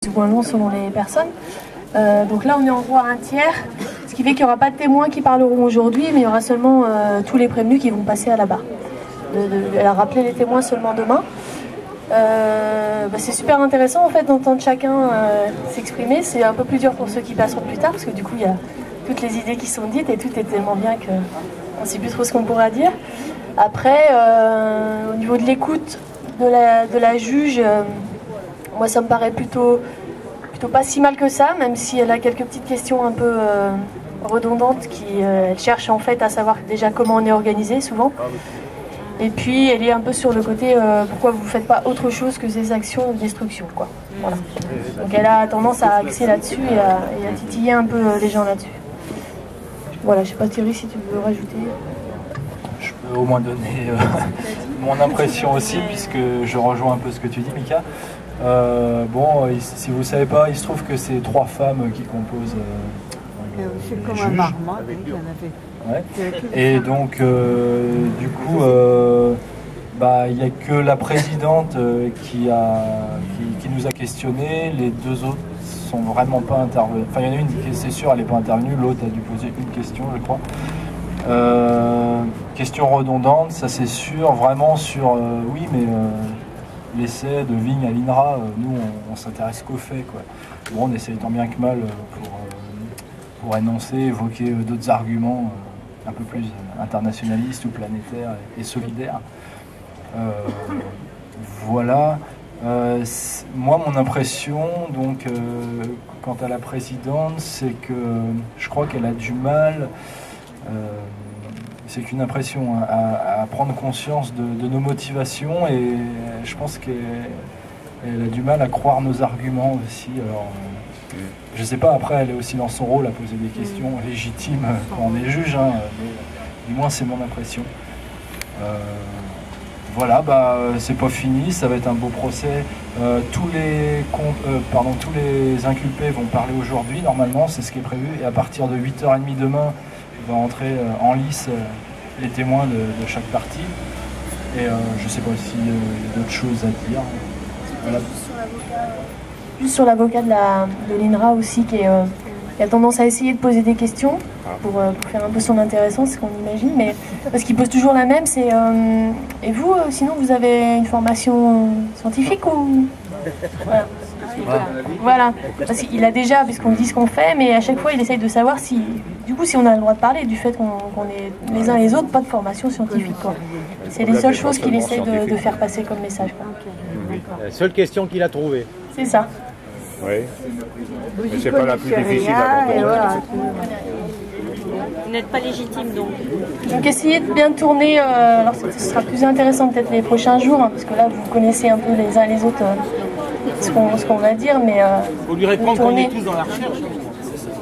Plus ou moins long selon les personnes. Donc là on est en droit à un tiers, ce qui fait qu'il n'y aura pas de témoins qui parleront aujourd'hui, mais il y aura seulement tous les prévenus qui vont passer à la barre. Elle a rappelé les témoins seulement demain. C'est super intéressant en fait d'entendre chacun s'exprimer. C'est un peu plus dur pour ceux qui passeront plus tard, parce que du coup il y a toutes les idées qui sont dites et tout est tellement bien qu'on ne sait plus trop ce qu'on pourra dire. Après, au niveau de l'écoute de la juge, moi ça me paraît plutôt pas si mal que ça, même si elle a quelques petites questions un peu redondantes elle cherche en fait à savoir déjà comment on est organisé souvent. Et puis elle est un peu sur le côté pourquoi vous ne faites pas autre chose que ces actions de destruction, quoi. Voilà. Donc elle a tendance à axer là-dessus et à titiller un peu les gens là-dessus. Voilà, je sais pas Thierry si tu veux rajouter. Je peux au moins donner mon impression aussi, puisque je rejoins un peu ce que tu dis, Mika. Si vous ne savez pas, il se trouve que c'est 3 femmes qui composent c'est comme juge. un marmot, il y en avait. Ouais. Et donc, du coup, il n'y a que la présidente qui nous a questionné. Les 2 autres sont vraiment pas intervenus. Enfin, il y en a une qui, c'est sûr, elle n'est pas intervenue. L'autre a dû poser une question, je crois. Question redondante, ça c'est sûr. Vraiment sur, oui, mais l'essai de Vigne à l'INRA, nous, on s'intéresse qu'aux faits, quoi. Bon, on essaye tant bien que mal pour énoncer, évoquer d'autres arguments un peu plus internationalistes ou planétaires et solidaires. Voilà. Moi, mon impression, donc, quant à la présidente, c'est que je crois qu'elle a du mal, c'est qu'une impression, à prendre conscience de nos motivations, et je pense qu'elle a du mal à croire nos arguments aussi. Alors, je sais pas, après elle est aussi dans son rôle à poser des questions légitimes quand on est juge, hein, mais du moins c'est mon impression. Voilà, c'est pas fini, ça va être un beau procès. Tous les inculpés vont parler aujourd'hui, normalement, c'est ce qui est prévu, et à partir de 8h30 demain, va entrer en lice les témoins de chaque partie. Et je sais pas s'il y a d'autres choses à dire. Voilà. Juste sur l'avocat de l'INRA aussi, qui a tendance à essayer de poser des questions pour faire un peu son intéressant, c'est ce qu'on imagine, mais parce qu'il pose toujours la même, c'est et vous, sinon vous avez une formation scientifique ou... Voilà, parce qu'il a déjà, puisqu'on dit ce qu'on fait, mais à chaque fois il essaye de savoir si on a le droit de parler du fait qu'on est les uns les autres pas de formation scientifique, quoi. C'est les seules choses qu'il essaye de faire passer comme message, quoi. La seule question qu'il a trouvée. C'est ça. Oui. Mais c'est pas la plus difficile à aborder. Voilà. Vous n'êtes pas légitime donc. Donc essayez de bien tourner, alors ce sera plus intéressant peut-être les prochains jours, hein, parce que là vous connaissez un peu les uns les autres ce qu'on va dire, mais faut lui répondre qu'on est tous dans la recherche.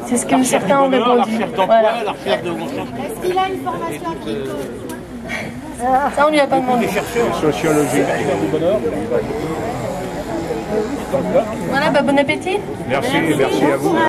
C'est ce que certains ont répondu. La recherche d'emploi, la recherche de recherche. Est-ce qu'il a une formation en psycho? Ça on lui a pas demandé. Sociologie. Voilà, bon appétit. Merci à vous.